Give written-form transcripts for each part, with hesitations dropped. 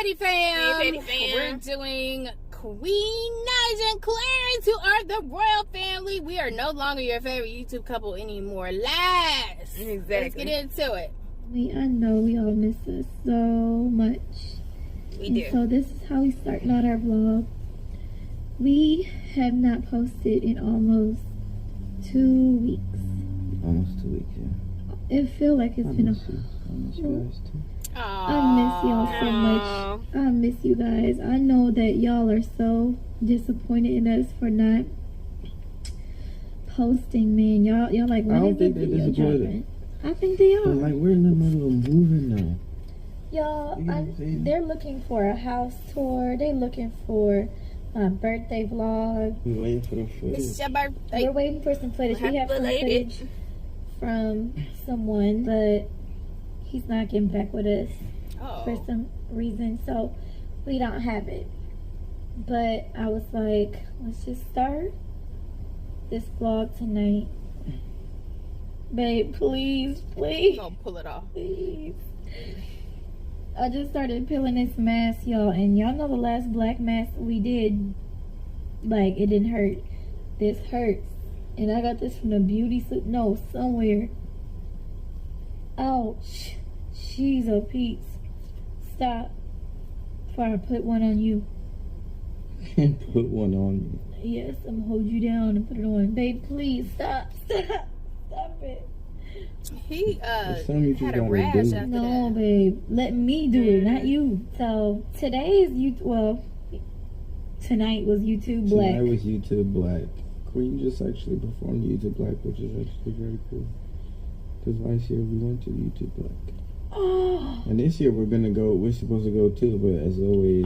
Petty Fam. Hey, Petty Fam. We're doing Queen Naija and Clarence, who are the royal family. We are no longer your favorite YouTube couple anymore. Exactly. Let's get into it. I know we all miss us so much. We do. So this is how we starting out our vlog. We have not posted in almost 2 weeks. Almost 2 weeks, yeah. It feels like it's been a... I miss you guys too. I miss y'all so much. I miss you guys. I know that y'all are so disappointed in us for not posting, man. Y'all like, when I don't is think the they're video disappointed. dropping? I think they are. But like, we're in the middle of moving now. Y'all, You know what I'm saying? they're looking for a house tour. They're looking for my birthday vlog. We're waiting for the It's footage. your birthday. We're waiting for some footage. We have some Belated. footage from someone, but he's not getting back with us for Oh. some reason, so we don't have it. But I was like, let's just start this vlog tonight. Babe, please, please, Gonna pull it off. please. I just started peeling this mask, y'all, and y'all know the last black mask we did, like, it didn't hurt. This hurts. And I got this from the beauty somewhere. Ouch. She's a piece. Stop. Before I put one on you. Can't put one on me. Yes, I'm gonna hold you down and put it on. Babe, please stop. Stop it. He something you just had a gotta rash do. after No, that. babe. Let me do it, not you. So today is tonight was YouTube Black. Tonight was YouTube Black. Queen just actually performed YouTube Black, which is actually very cool. Because last year we went to YouTube Black. Oh, And this year we're supposed to go too, but as always,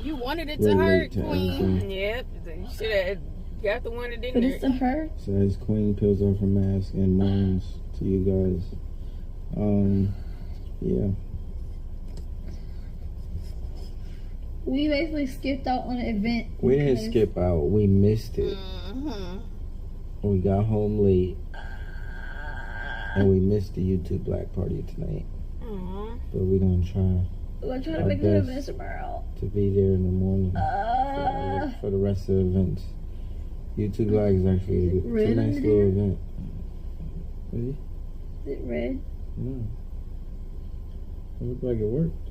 You wanted it we're to late hurt, to Queen. everything. Yep. You should have got the one that but didn't it's to her. So as Queen peels off her mask and moans to you guys, yeah. We basically skipped out on an event. We didn't because- skip out. We missed it. Mm-hmm. We got home late. And we missed the YouTube Black party tonight. Aw. But we're going to try We're trying to our make an best. event tomorrow. to be there in the morning for the rest of the events. YouTube Black is actually it's a Red nice under little there? event. Really? Is it red? No. It looked like it worked.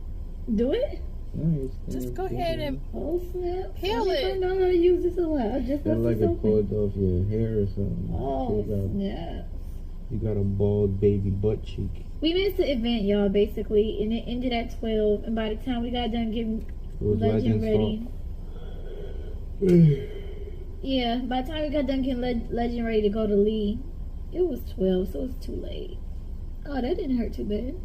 Do it? Nice. Just go ahead and Oh snap! Peel I it. don't know how to use this a lot. I just Feel left like this it open. pulled off your hair or something. Oh You snap! got a bald baby butt cheek. We missed the event, y'all, basically, and it ended at 12. And by the time we got done getting It was Legend Legend's ready, fault. yeah, by the time we got done getting Legend ready to go to Lee, it was 12, so it was too late. Oh, that didn't hurt too bad.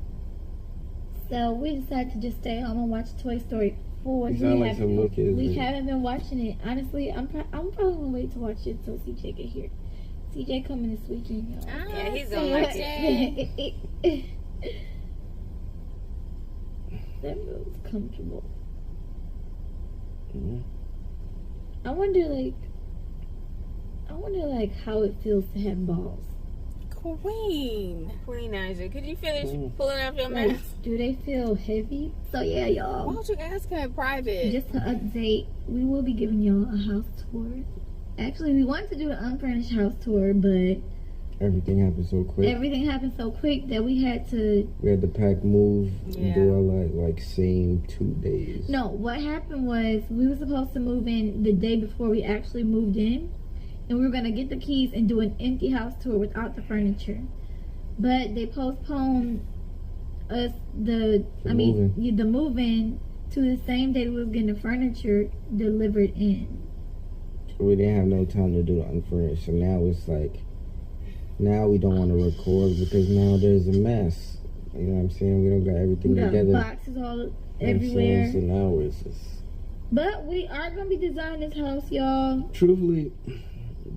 So we decided to just stay home and watch Toy Story 4. You sound like some little kids. We haven't been watching it. Honestly, I'm probably gonna wait to watch it until CJ get here. CJ coming this weekend, y'all. Yeah, he's gonna like it. That feels comfortable. Mhm. I wonder how it feels to have balls. Queen. QUEENNAIJA, could you finish Mm. pulling off your Like, mask? do they feel heavy? So yeah, Why y'all. don't you ask him in private? Just to update, we will be giving y'all a house tour. Actually, we wanted to do an unfurnished house tour, but Everything happened so quick. everything happened so quick that we had to. We had to pack, move, and Yeah. do all like same 2 days. No, what happened was we were supposed to move in the day before we actually moved in, and we were gonna get the keys and do an empty house tour without the furniture. But they postponed us the move-in to the same day we was getting the furniture delivered in. So we didn't have no time to do the unfurnished. So now it's like, now we don't want to record because now there's a mess. You know what I'm saying? We don't got everything We got together. boxes all You know what I'm everywhere. saying? So now it's just... But we are gonna be designing this house, y'all. Truthfully,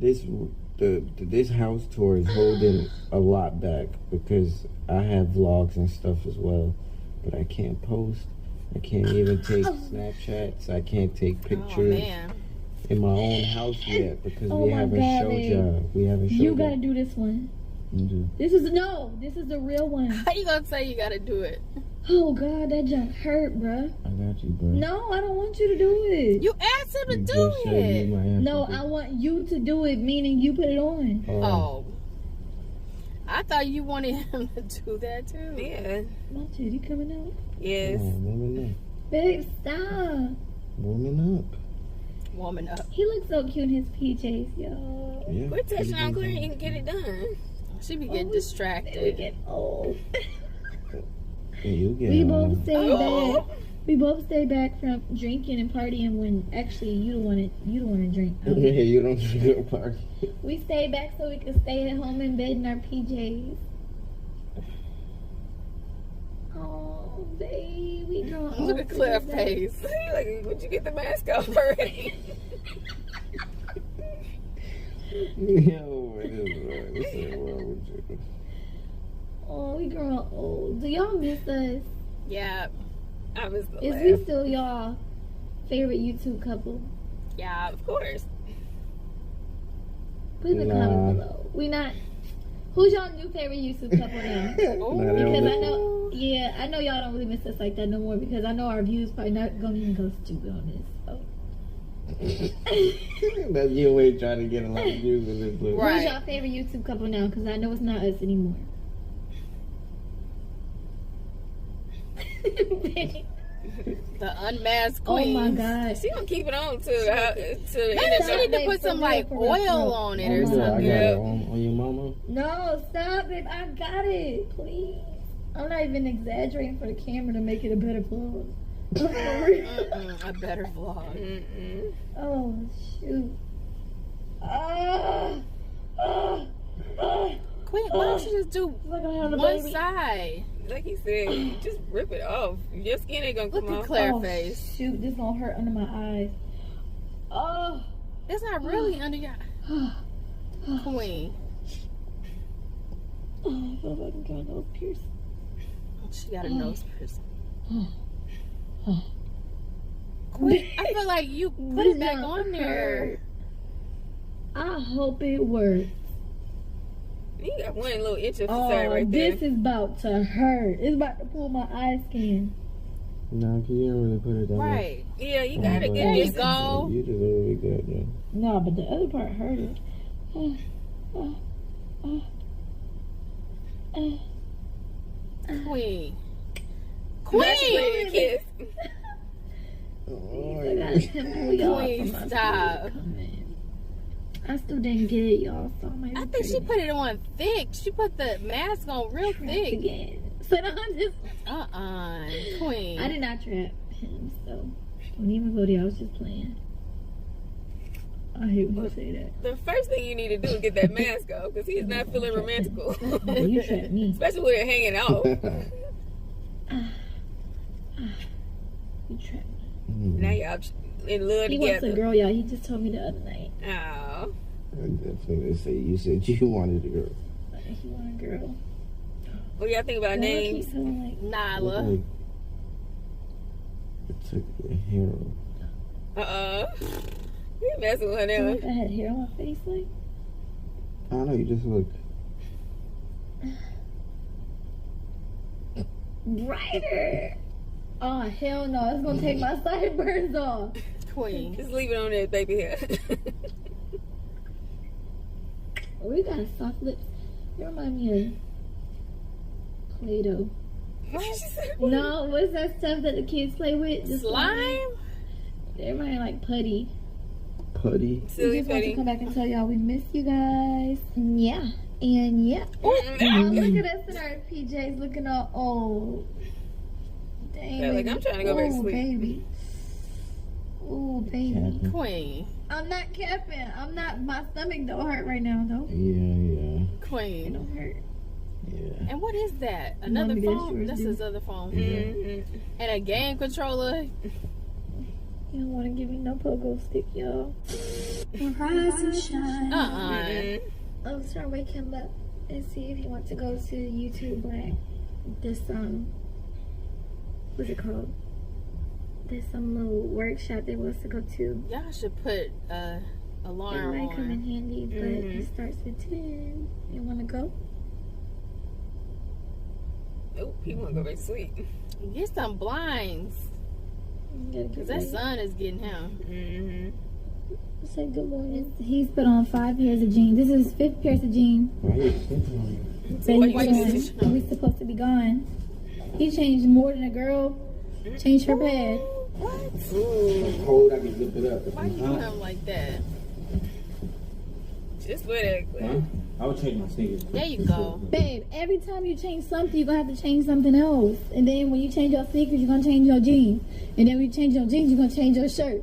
this house tour is holding a lot back because I have vlogs and stuff as well, but I can't post. I can't even take Snapchats. I can't take Oh, pictures man. in my own house yet because Oh we my haven't God, showed babe. y'all. We haven't showed You gotta y'all. do this one. You do. This is the real one. How you gonna say you gotta do it? Oh God, that junk hurt, bruh. I got you, bro. No, I don't want you to do it. You asked him to You do just said you it. might have No, to do I want you to do it, meaning you put it on. Oh. I thought you wanted him to do that too. Yeah. My titty coming out. Yes. Woman Babe, stop. up. Woman up. Woman up. He looks so cute in his PJs, y'all. Yeah. Quit touching on Claire and you can get it done. She be getting We distracted. get old. Yeah, you get We both stayed Oh. back. We both stayed back from drinking and partying when actually you don't want to drink. Yeah, you don't drink a party. We stayed back so we could stay at home in bed in our PJs. Oh, baby girl. Look at Claire's face. See, like, would you get the mask off already? Yo, what is wrong with you? Oh, we growing old. Do y'all miss us? Yeah. I was the Is laugh. we still y'all favorite YouTube couple? Yeah. Of course. Put in the Nah. comments below. We not. Who's y'all new favorite YouTube couple now? Nah, they Because don't I know, yeah, I know y'all don't really miss us like that no more because I know our views probably not gonna even go stupid on this. So. That's your way of trying to get a lot of views in this book. Right. Who's y'all favorite YouTube couple now? Because I know it's not us anymore. The unmasked Oh queen. my God. She gonna keep it on to the Maybe end she of need the to put For some real, like for real. oil on it or Oh my I got something. it on your mama. No, stop it. I got it. Please. I'm not even exaggerating for the camera to make it a better vlog. A better vlog. Mm-mm. Oh, shoot. Queen, why don't you just do Look at how the one baby. side? Like he said, you just rip it off. Your skin ain't gonna Look come at off. Claire's Oh, face. shoot. This gonna hurt under my eyes. Oh. It's not really under your queen. Oh, I feel like I'm trying to nose pierce. She got a nose piercing. Queen, I feel like you put it back on there. I hope it works. You got one little itch of the side Oh, right there. this is about to hurt. It's about to pull my eye skin. No, cause you don't really put it that way. Right. Yeah, you Oh, gotta but- get There you this. go. You just really good, man. No, but the other part hurted. Queen. That's Queen! a kiss. I got a pimple, y'all. Queen, from my stop. period coming. I still didn't get it, y'all. So I think she put it on thick. She put the mask on real thick. again. So now I'm just. Queen. I did not trap him, so don't even go there. I was just playing. I hate when you say that. The first thing you need to do is get that mask off because he's not feeling romantical. You trapped me. Especially with it hanging out. You trapped me. Now y'all in love He wants a together. girl, y'all. He just told me the other night. Oh. I'm definitely say you said you wanted a girl. He want a girl. What y'all think about Why do I names? keep feeling like Nyla. Like, it took the hero. You messing with her feel now. like I had hair on my face, like. I don't know, you just look. Brighter. Oh hell no! It's gonna take my sideburns off. Queen. Just leave it on there, baby hair. We got soft lips. You remind me of Play-Doh. No, what's that stuff that the kids play with? The Slime? They remind me like putty. Putty. We Silly just want to Betty. come back and tell y'all we miss you guys. And yeah. Oh, look at us in our PJs looking all old. Dang. Yeah, like, baby. I'm trying to go back to Ooh, sleep. Baby. Ooh, baby. Queen. I'm not capping. I'm not. My stomach don't hurt right now, though. Yeah. It Queen. don't hurt. Yeah. And what is that? Another Mommy, that's phone? yours, That's dude. his other phone. Mhm. And a game controller. You don't want to give me no pogo stick, y'all. Uh-uh. I was trying to wake him up and see if he wants to go to YouTube Black. This what's it called? There's some little workshop they wants to go to. Y'all should put It alarm might come in on. handy, but Mhm. it starts with 10. You want to go? Oh, he want to go back to sleep. Get some blinds. Cause that sun is getting him. Say good morning. He's put on 5 pairs of jeans. This is his 5th pair of jeans. Why are you sleeping on it? That he's going. We're supposed to be gone. He changed more than a girl. Changed her pad. What? It's cold, I can zip it up. Why you doing him like that? Just wear that, Claire. Huh? I would change my sneakers. There you go. Babe, every time you change something, you're going to have to change something else. And then when you change your sneakers, you're going to change your jeans. And then when you change your jeans, you're going to change your shirt.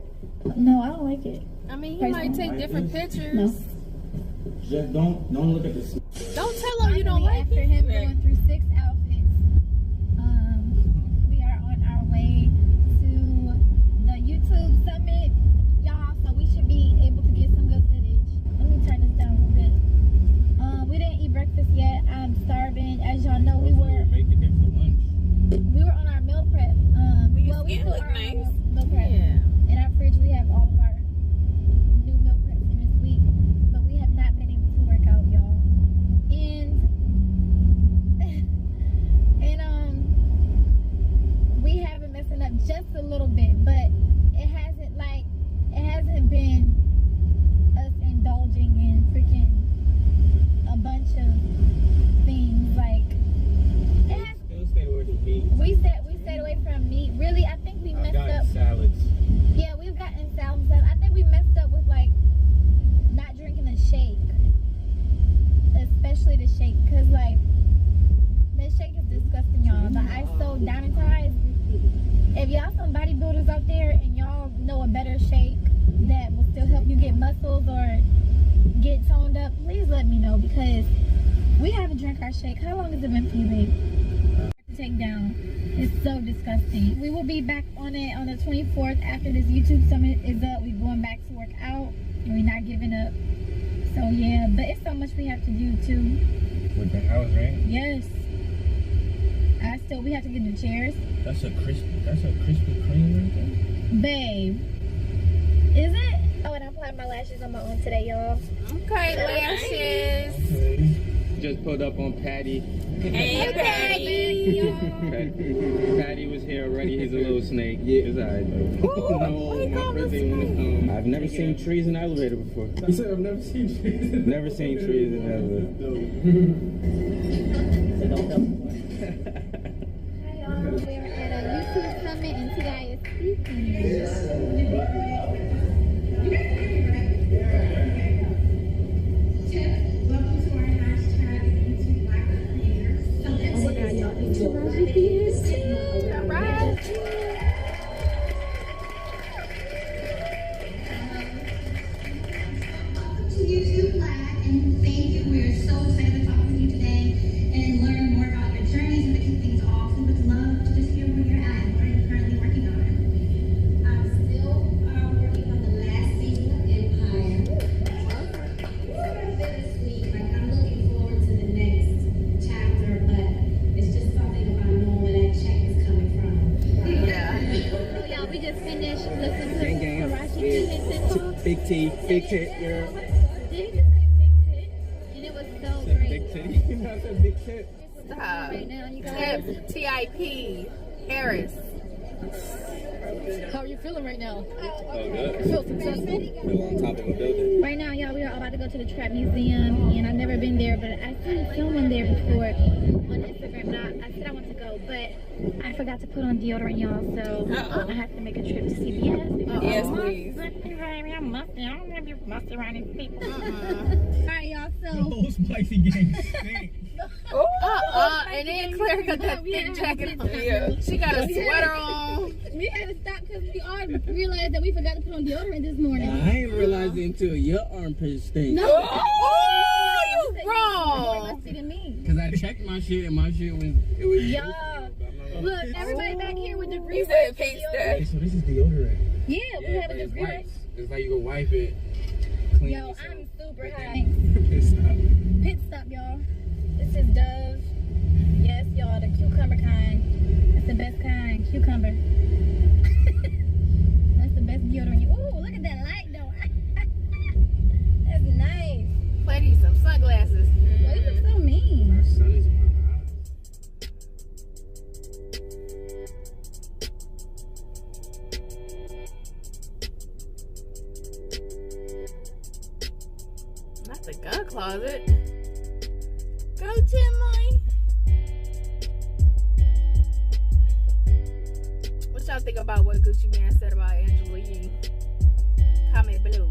No, I don't like it. I mean, he might take different pictures. No. Just don't look at the Don't tell him you don't like after it. him going through 6 outfits, we are on our way to the YouTube summit, y'all. So we should be able to get some good footage. Let me turn this down a little bit. We didn't eat breakfast yet. I'm starving. As y'all know, we were on our meal prep. We still are on our meal prep. Yeah. In our fridge, we have all of our new meal preps in this week, but we have not been able to work out, y'all. And we have been messing up just a little bit, but it hasn't been us indulging in freaking a bunch of things. Like it has, Still stay away from meat. we stayed away from meat. Really, I think we I've messed gotten up. salads. Yeah, we've gotten salads. I think we messed up with like not drinking a shake, especially the shake, cause like that shake is disgusting, y'all. The ice so dynamized. If y'all some bodybuilders out there and y'all know a better shake that will still help you get muscles or get toned up, please let me know, because we haven't drank our shake. How long has it been for you, babe? To take down. It's so disgusting. We will be back on it on the 24th after this YouTube summit is up. We're going back to work out and we're not giving up. So yeah, but it's so much we have to do too. With the house, right? Yes. We have to get new chairs. That's a Krispy Kreme right there? Babe. Is it? Oh, and I applied my lashes on my own today, y'all. Okay, lashes. Okay. Just pulled up on Patty. Hey, Patty. Patty was here already. He's a little snake. Yeah, it's alright though. No, my first day on the phone. I've never seen trees in the elevator before. He said I've never seen trees. Never seen trees in the elevator. Hi, y'all. We're at a YouTube summit and T.I. is speaking. Big T, big tit, girl. Did he just say big tit? And it was so great. Big titty. You know, I said big tit. Stop. Right now, you guys. T.I.P. Harris. How are you feeling right now? Oh, good. Feel successful? We're on top of a building. Right now, y'all, we are about to go to the Trap Museum, and I've never been there, but I've seen someone there before on Instagram. Now, I said I want to go, but I forgot to put on deodorant, y'all, so I have to make a trip to CVS. Yes, please. I'm musty. I don't want to be musty around these people. Alright, y'all, The so. whole spicy gang stink. And then Claire got that thick jacket on. Yeah. She got a sweater on. We had to stop because we all realized that we forgot to put on deodorant this morning. I ain't realized it until your armpit stink. No. Oh, you More wrong. musty than me. Cause I checked my shit and my shit was. Y'all. Look, everybody back here with degree He said pink stuff. Hey, so this is deodorant. Yeah, we have a but it's degree wipes. It's like you can wipe it. Clean Yo, yourself. I'm super high. Pissed off. Pit stop, y'all. This is Dove. Yes, y'all, the cucumber kind. That's the best kind, cucumber. That's the best deodorant. Ooh, look at that light, though. That's nice. Play these some sunglasses. Why you look so mean? My sun is in my eyes. The gun closet. Go, Timmy. What y'all think about what Gucci Man said about Angela Yee? Comment below.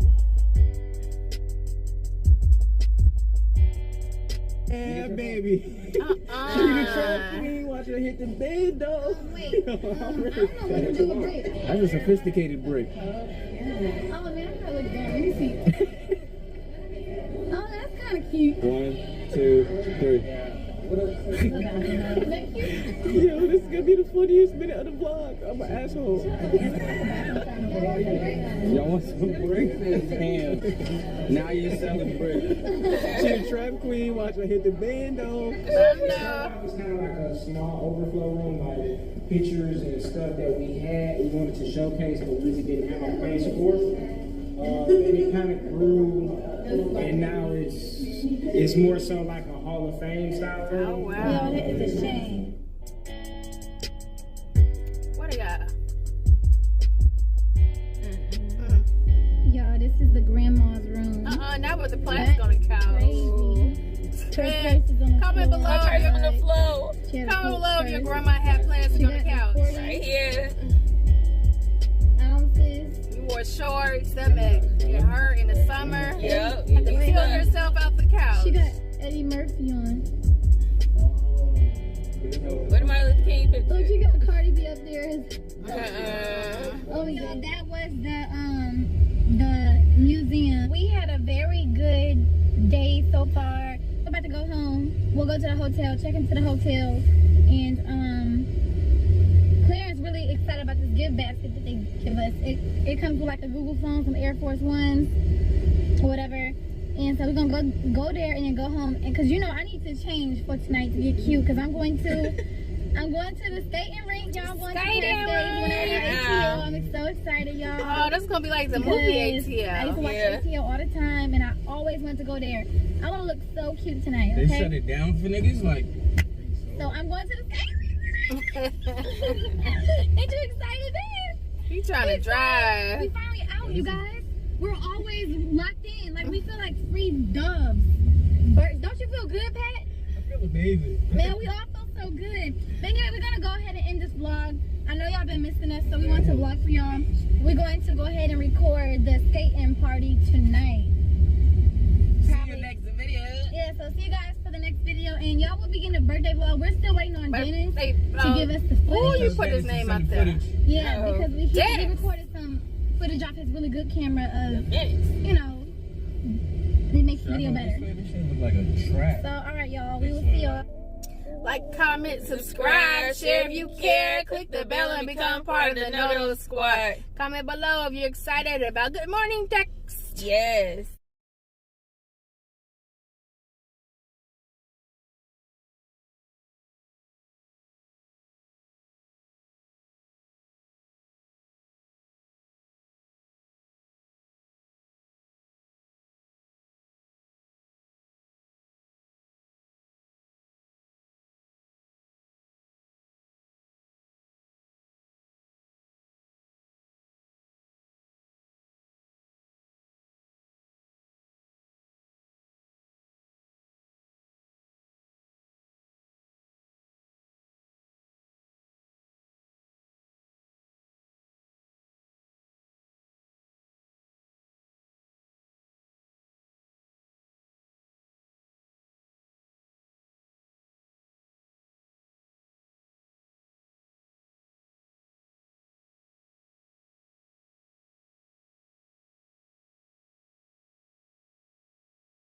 Yeah, baby. You the trap queen, watch her hit the bed, though. Wait, I don't know what to do with brick. That's a sophisticated brick. Oh man, I gotta look down. Let me see. Oh, that's kind of cute. 1, 2, 3. Is that cute? Yo, this is gonna be the funniest minute of the vlog. I'm an asshole. Y'all want some bricks? Damn. Now you selling bricks. She a trap queen, watch her hit the bando. It's kind of like a small overflow room, like pictures and stuff that we had. We wanted to showcase, but we didn't have a place for. And it kind of grew, and now it's more so like a Hall of Fame style room. Oh, wow. Yo, it's a shame. What do you got? Yo, this is the grandma's room. Not with the plastic on the couch. Crazy. Comment below. Purse on the floor. Comment below if your grandma had plastic on the couch. Right here. Ounces. You wore shorts. That make it hurt in the summer. Yep. You had to peel yourself out the couch. She got Eddie Murphy on. Where the Martin Luther King picture? Look, she got Cardi B up there. Oh yeah, that was the museum. We had a very good day so far. We're about to go home. We'll go to the hotel, check into the hotel, and Claire is really excited about this gift basket that they give us. It comes with like a Google phone, some Air Force Ones, or whatever. And so we're gonna go there and then go home. And cause you know I need to change for tonight to get cute. Cause I'm going to the skating rink, y'all. I'm going to the skating rink. I'm so excited, y'all. Oh, that's gonna be like the movie I used to ATL. watch ATL all the time, and I always wanted to go there. I want to look so cute tonight. They Okay. shut it down for niggas? Like, So I'm going to the skating rink. Ain't you excited, man? He trying to We drive. finally out, you guys. We're always locked in. Like we feel like free doves. Don't you feel good, Pat? I feel amazing. Man, we all feel so good. But anyway, we're gonna go ahead and end this vlog. I know y'all been missing us, so we want to vlog for y'all. We're going to go ahead and record the skating party tonight. See you next video. Yeah, so see you guys for the next video, and y'all will be getting a birthday vlog. We're still waiting on Dennis to give us the Oh, footage. you put his name out there. Yeah, Oh, because he Dennis. recorded some footage off his really good camera of, Minutes. you know, it makes the video better. This shit look like a trap. So, all right, y'all, we will see y'all. Like, comment, subscribe, share if you care. Click the bell and become part of the Noto Squad. Comment below if you're excited about Good Morning Text. Yes.